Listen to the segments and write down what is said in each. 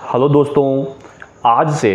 Hello दोस्तों, आज से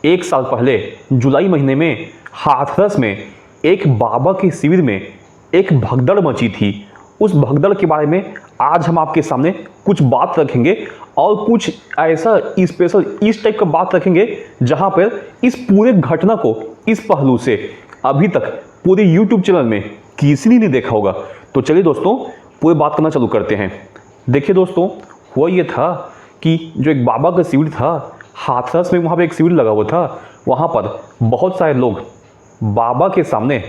एक साल पहले जुलाई महीने में हाथरस में एक बाबा के शिविर में एक भगदड़ मची थी। उस भगदड़ के बारे में आज हम आपके सामने कुछ बात रखेंगे और कुछ ऐसा स्पेशल इस टाइप का बात रखेंगे जहां पर इस पूरे घटना को इस पहलू से अभी तक पूरे यूट्यूब चैनल में किसी ने नहीं देखा होगा। तो चलिए दोस्तों, पूरी बात करना चालू करते हैं। देखिए दोस्तों, हुआ ये था कि जो एक बाबा का शिविर था हाथरस में, वहाँ पे एक शिविर लगा हुआ था। वहाँ पर बहुत सारे लोग बाबा के सामने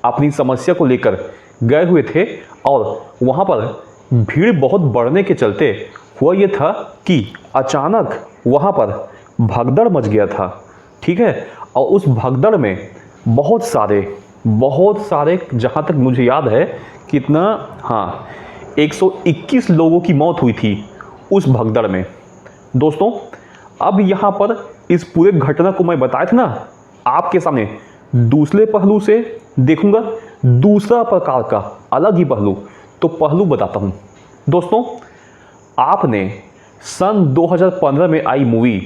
अपनी समस्या को लेकर गए हुए थे और वहाँ पर भीड़ बहुत बढ़ने के चलते हुआ ये था कि अचानक वहाँ पर भगदड़ मच गया था। ठीक है, और उस भगदड़ में बहुत सारे जहाँ तक मुझे याद है कितना, हाँ, 121 लोगों की मौत हुई थी उस भगदड़ में। दोस्तों, अब यहाँ पर इस पूरे घटना को मैं बताया था ना, आपके सामने दूसरे पहलू से देखूंगा, दूसरा प्रकार का अलग ही पहलू। तो पहलू बताता हूँ दोस्तों। आपने सन 2015 में आई मूवी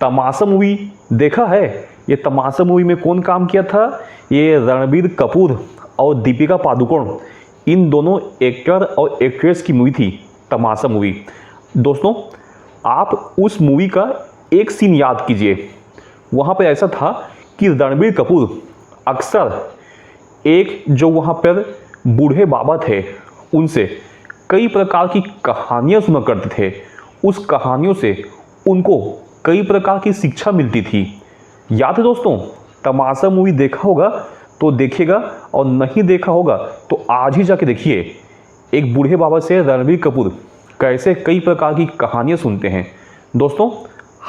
तमाशा मूवी देखा है? ये तमाशा मूवी में कौन काम किया था? ये रणबीर कपूर और दीपिका पादुकोण, इन दोनों एक्टर और एक्ट्रेस की मूवी थी तमाशा मूवी। दोस्तों, आप उस मूवी का एक सीन याद कीजिए। वहाँ पर ऐसा था कि रणबीर कपूर अक्सर एक जो वहाँ पर बूढ़े बाबा थे उनसे कई प्रकार की कहानियाँ सुना करते थे। उस कहानियों से उनको कई प्रकार की शिक्षा मिलती थी। याद है दोस्तों? तमाशा मूवी देखा होगा तो देखिएगा, और नहीं देखा होगा तो आज ही जाके देखिए। एक बूढ़े बाबा से रणबीर कपूर कैसे कई प्रकार की कहानियाँ सुनते हैं। दोस्तों,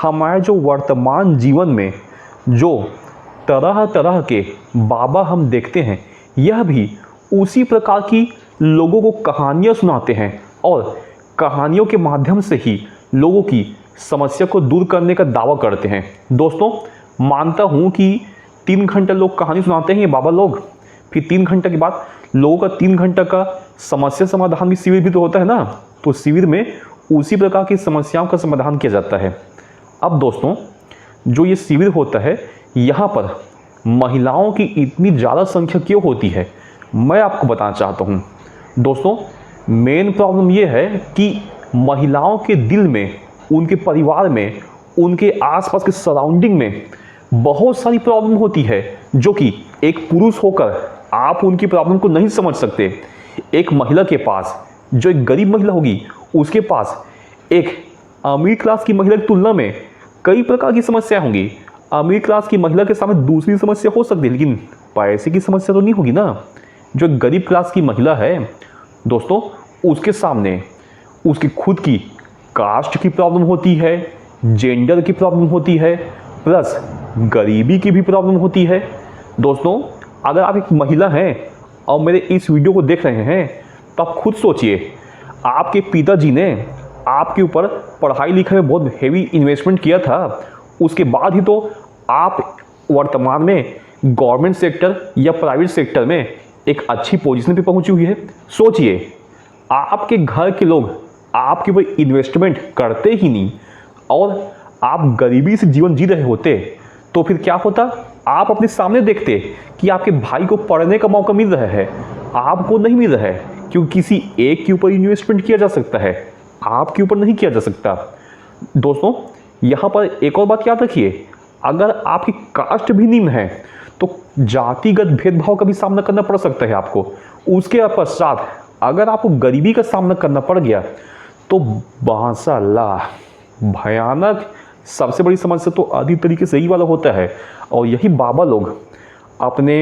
हमारे जो वर्तमान जीवन में जो तरह तरह के बाबा हम देखते हैं, यह भी उसी प्रकार की लोगों को कहानियाँ सुनाते हैं और कहानियों के माध्यम से ही लोगों की समस्या को दूर करने का दावा करते हैं। दोस्तों, मानता हूँ कि 3 घंटे लोग कहानी सुनाते हैं ये बाबा लोग, फिर 3 घंटे के बाद लोगों का 3 घंटे का समस्या समाधान भी शिविर भी तो होता है ना, तो शिविर में उसी प्रकार की समस्याओं का समाधान किया जाता है। अब दोस्तों, जो ये शिविर होता है, यहाँ पर महिलाओं की इतनी ज़्यादा संख्या क्यों होती है, मैं आपको बताना चाहता हूँ। दोस्तों, मेन प्रॉब्लम ये है कि महिलाओं के दिल में, उनके परिवार में, उनके आसपास के सराउंडिंग में बहुत सारी प्रॉब्लम होती है जो कि एक पुरुष होकर आप उनकी प्रॉब्लम को नहीं समझ सकते। एक महिला के पास, जो एक गरीब महिला होगी, उसके पास एक अमीर क्लास की महिला की तुलना में कई प्रकार की समस्याएं होंगी। अमीर क्लास की महिला के सामने दूसरी समस्या हो सकती है, लेकिन पैसे की समस्या तो नहीं होगी ना। जो गरीब क्लास की महिला है दोस्तों, उसके सामने उसकी खुद की कास्ट की प्रॉब्लम होती है, जेंडर की प्रॉब्लम होती है, प्लस गरीबी की भी प्रॉब्लम होती है। दोस्तों, अगर आप एक महिला हैं और मेरे इस वीडियो को देख रहे हैं तो आप खुद सोचिए, आपके पिताजी ने आपके ऊपर पढ़ाई लिखाई में बहुत हेवी इन्वेस्टमेंट किया था, उसके बाद ही तो आप वर्तमान में गवर्नमेंट सेक्टर या प्राइवेट सेक्टर में एक अच्छी पोजीशन पे पहुंची हुई है। सोचिए, आपके घर के लोग आपके ऊपर इन्वेस्टमेंट करते ही नहीं और आप गरीबी से जीवन जी रहे होते, तो फिर क्या होता? आप अपने सामने देखते कि आपके भाई को पढ़ने का मौका मिल रहा है, आपको नहीं मिल रहा है, क्योंकि किसी एक के ऊपर इन्वेस्टमेंट किया जा सकता है, आपके ऊपर नहीं किया जा सकता। दोस्तों, यहाँ पर एक और बात याद रखिए, अगर आपकी कास्ट भी निम्न है तो जातिगत भेदभाव का भी सामना करना पड़ सकता है आपको। उसके पश्चात अगर आपको गरीबी का सामना करना पड़ गया तो माशाअल्लाह भयानक सबसे बड़ी समस्या तो अधिक तरीके से यही वाला होता है। और यही बाबा लोग अपने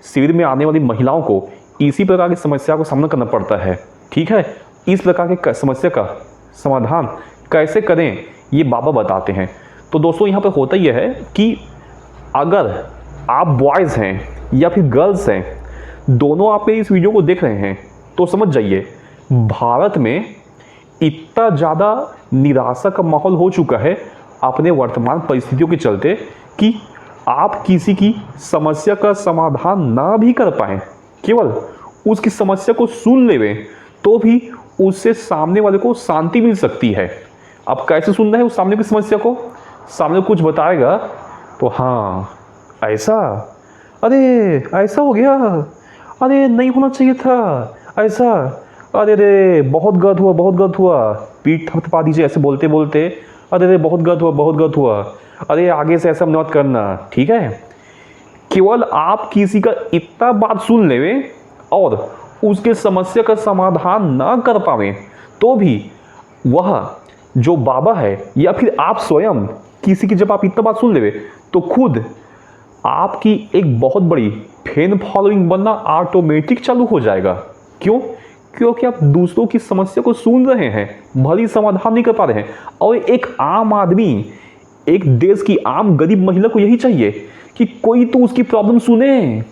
शिविर में आने वाली महिलाओं को इसी प्रकार की समस्या को सामना करना पड़ता है। ठीक है, इस प्रकार की समस्या का समाधान कैसे करें ये बाबा बताते हैं। तो दोस्तों, यहाँ पर होता यह है कि अगर आप बॉयज़ हैं या फिर गर्ल्स हैं, दोनों आप इस वीडियो को देख रहे हैं तो समझ जाइए, भारत में इतना ज़्यादा निराशा का माहौल हो चुका है अपने वर्तमान परिस्थितियों के चलते कि आप किसी की समस्या का समाधान ना भी कर पाएँ, केवल उसकी समस्या को सुन लेवें तो भी उससे सामने वाले को शांति मिल सकती है। अब कैसे सुनना है उस सामने की समस्या को, सामने कुछ बताएगा तो हाँ ऐसा, अरे ऐसा हो गया, अरे नहीं होना चाहिए था ऐसा, अरे रे बहुत गलत हुआ, बहुत गलत हुआ, पीठ थपथपा दीजिए ऐसे बोलते बोलते, अरे रे बहुत गलत हुआ, बहुत गलत हुआ, अरे आगे से ऐसा मत करना, ठीक है। केवल आप किसी का इतना बात सुन लेवे और उसके समस्या का समाधान ना कर पावे तो भी वह जो बाबा है या फिर आप स्वयं किसी की जब आप इतना बात सुन लेवे तो खुद आपकी एक बहुत बड़ी फैन फॉलोइंग बनना ऑटोमेटिक चालू हो जाएगा। क्यों? क्योंकि आप दूसरों की समस्या को सुन रहे हैं, भली समाधान नहीं कर पा रहे हैं। और एक आम आदमी, एक देश की आम गरीब महिला को यही चाहिए कि कोई तो उसकी प्रॉब्लम सुने,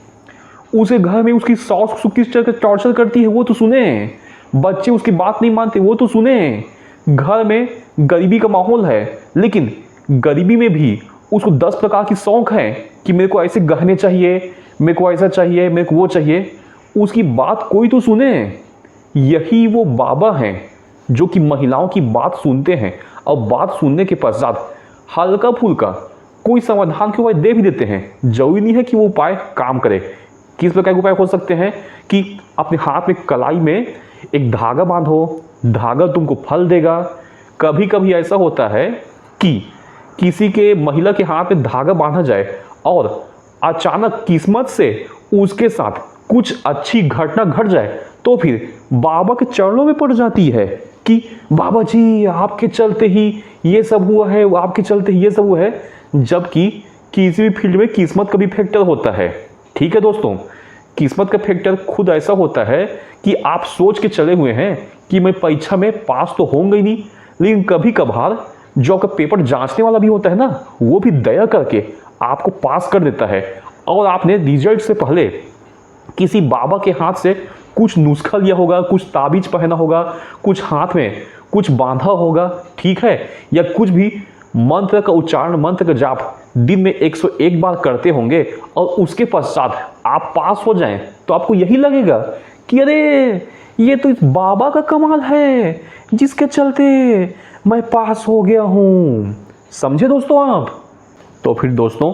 उसे घर में उसकी सास किस तरह टॉर्चर करती है वो तो सुने, बच्चे उसकी बात नहीं मानते वो तो सुने, घर में गरीबी का माहौल है लेकिन गरीबी में भी उसको 10 प्रकार की शौक है कि मेरे को ऐसे गहने चाहिए, मेरे को ऐसा चाहिए, मेरे को वो चाहिए, उसकी बात कोई तो सुने। यही वो बाबा हैं जो कि महिलाओं की बात सुनते हैं और बात सुनने के पश्चात हल्का फुल्का कोई समाधान के उपाय दे भी देते हैं। जरूरी नहीं है कि वो उपाय काम करे। किस प्रकार के उपाय हो सकते हैं कि अपने हाथ में कलाई में एक धागा बांधो, धागा तुमको फल देगा। कभी कभी ऐसा होता है कि किसी के महिला के हाथ में धागा बांधा जाए और अचानक किस्मत से उसके साथ कुछ अच्छी घटना घट जाए तो फिर बाबा के चरणों में पड़ जाती है कि बाबा जी आपके चलते ही ये सब हुआ है, आपके चलते ही ये सब हुआ है, जबकि किसी भी फील्ड में किस्मत का भी फैक्टर होता है। ठीक है दोस्तों, किस्मत का फैक्टर खुद ऐसा होता है कि आप सोच के चले हुए हैं कि मैं परीक्षा में पास तो होऊंगा ही नहीं, लेकिन कभी कभार जो आपका पेपर जांचने वाला भी होता है ना, वो भी दया करके आपको पास कर देता है। और आपने रिजल्ट से पहले किसी बाबा के हाथ से कुछ नुस्खा लिया होगा, कुछ ताबीज पहना होगा, कुछ हाथ में कुछ बांधा होगा, ठीक है, या कुछ भी मंत्र का उच्चारण, मंत्र का जाप दिन में 101 बार करते होंगे और उसके पश्चात आप पास हो जाएं तो आपको यही लगेगा कि अरे ये तो इस बाबा का कमाल है जिसके चलते मैं पास हो गया हूँ। समझे दोस्तों आप? तो फिर दोस्तों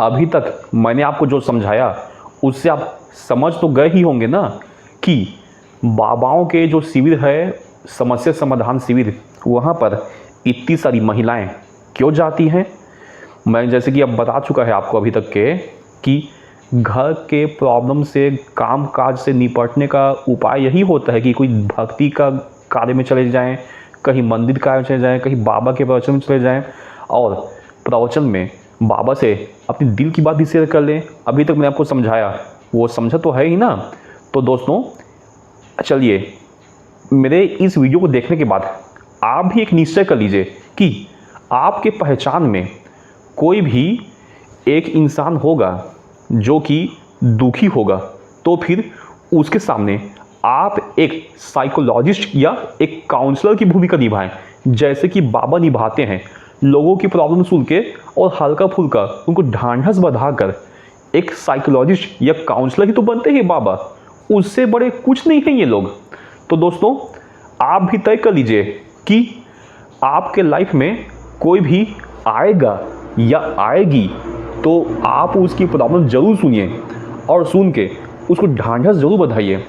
अभी तक मैंने आपको जो समझाया उससे आप समझ तो गए ही होंगे ना कि बाबाओं के जो शिविर है, समस्या समाधान शिविर, वहाँ पर इतनी सारी महिलाएं क्यों जाती हैं। मैं जैसे कि अब बता चुका है आपको अभी तक के कि घर के प्रॉब्लम से, काम काज से निपटने का उपाय यही होता है कि कोई भक्ति का कार्य में चले जाएं, कहीं मंदिर कार्य में चले जाएं, कहीं बाबा के प्रवचन में चले जाएं और प्रवचन में बाबा से अपनी दिल की बात भी शेयर कर लें। अभी तक मैंने आपको समझाया, वो समझा तो है ही ना। तो दोस्तों चलिए, मेरे इस वीडियो को देखने के बाद आप भी एक निश्चय कर लीजिए कि आपके पहचान में कोई भी एक इंसान होगा जो कि दुखी होगा, तो फिर उसके सामने आप एक साइकोलॉजिस्ट या एक काउंसलर की भूमिका निभाएं, जैसे कि बाबा निभाते हैं। लोगों की प्रॉब्लम सुन के और हल्का फुल्का उनको ढांढस बंधाकर एक साइकोलॉजिस्ट या काउंसलर ही तो बनते हैं बाबा, उससे बड़े कुछ नहीं हैं ये लोग। तो दोस्तों आप भी तय कर लीजिए कि आपके लाइफ में कोई भी आएगा या आएगी तो आप उसकी प्रॉब्लम जरूर सुनिए और सुन के उसको ढांढस जरूर बधाइए।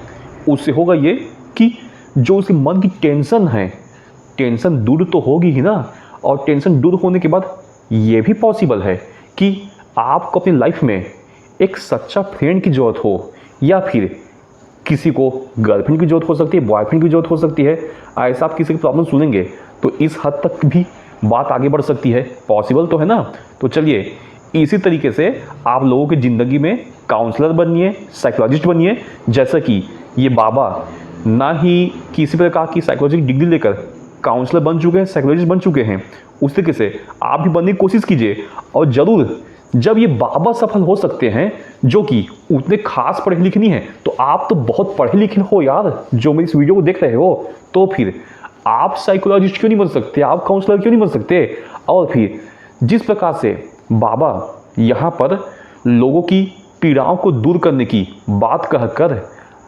उससे होगा ये कि जो उसके मन की टेंशन है, टेंशन दूर तो होगी ही ना। और टेंशन दूर होने के बाद ये भी पॉसिबल है कि आपको अपनी लाइफ में एक सच्चा फ्रेंड की ज़रूरत हो, या फिर किसी को गर्लफ्रेंड की ज़रूरत हो सकती है, बॉयफ्रेंड की ज़रूरत हो सकती है। ऐसा आप किसी की प्रॉब्लम सुनेंगे तो इस हद तक भी बात आगे बढ़ सकती है, पॉसिबल तो है ना। तो चलिए इसी तरीके से आप लोगों की ज़िंदगी में काउंसलर बनिए, साइकोलॉजिस्ट बनिए, जैसा कि ये बाबा ना ही किसी प्रकार की साइकोलॉजिकल डिग्री लेकर काउंसलर बन चुके हैं, साइकोलॉजिस्ट बन चुके हैं, उस तरीके से आप भी बनने की कोशिश कीजिए। और ज़रूर जब ये बाबा सफल हो सकते हैं जो कि उतने खास पढ़े लिखे नहीं हैं, तो आप तो बहुत पढ़े लिखे हो यार जो मेरी इस वीडियो को देख रहे हो, तो फिर आप साइकोलॉजिस्ट क्यों नहीं बन सकते, आप काउंसलर क्यों नहीं बन सकते। और फिर जिस प्रकार से बाबा यहाँ पर लोगों की पीड़ाओं को दूर करने की बात कहकर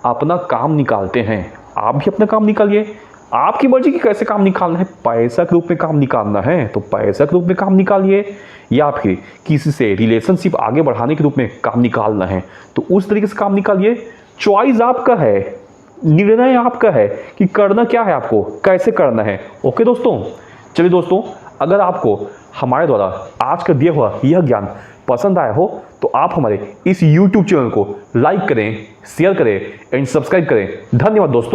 अपना काम निकालते हैं, आप भी अपना काम निकालिए। आपकी मर्जी की कैसे काम निकालना है, पैसा के रूप में काम निकालना है तो पैसा के रूप में काम निकालिए, या फिर किसी से रिलेशनशिप आगे बढ़ाने के रूप में काम निकालना है तो उस तरीके से काम निकालिए। चॉइस आपका है, निर्णय आपका है कि करना क्या है, आपको कैसे करना है। ओके दोस्तों, चलिए दोस्तों, अगर आपको हमारे द्वारा आज का दिया हुआ यह ज्ञान पसंद आया हो तो आप हमारे इस YouTube चैनल को लाइक करें, शेयर करें एंड सब्सक्राइब करें। धन्यवाद दोस्तों।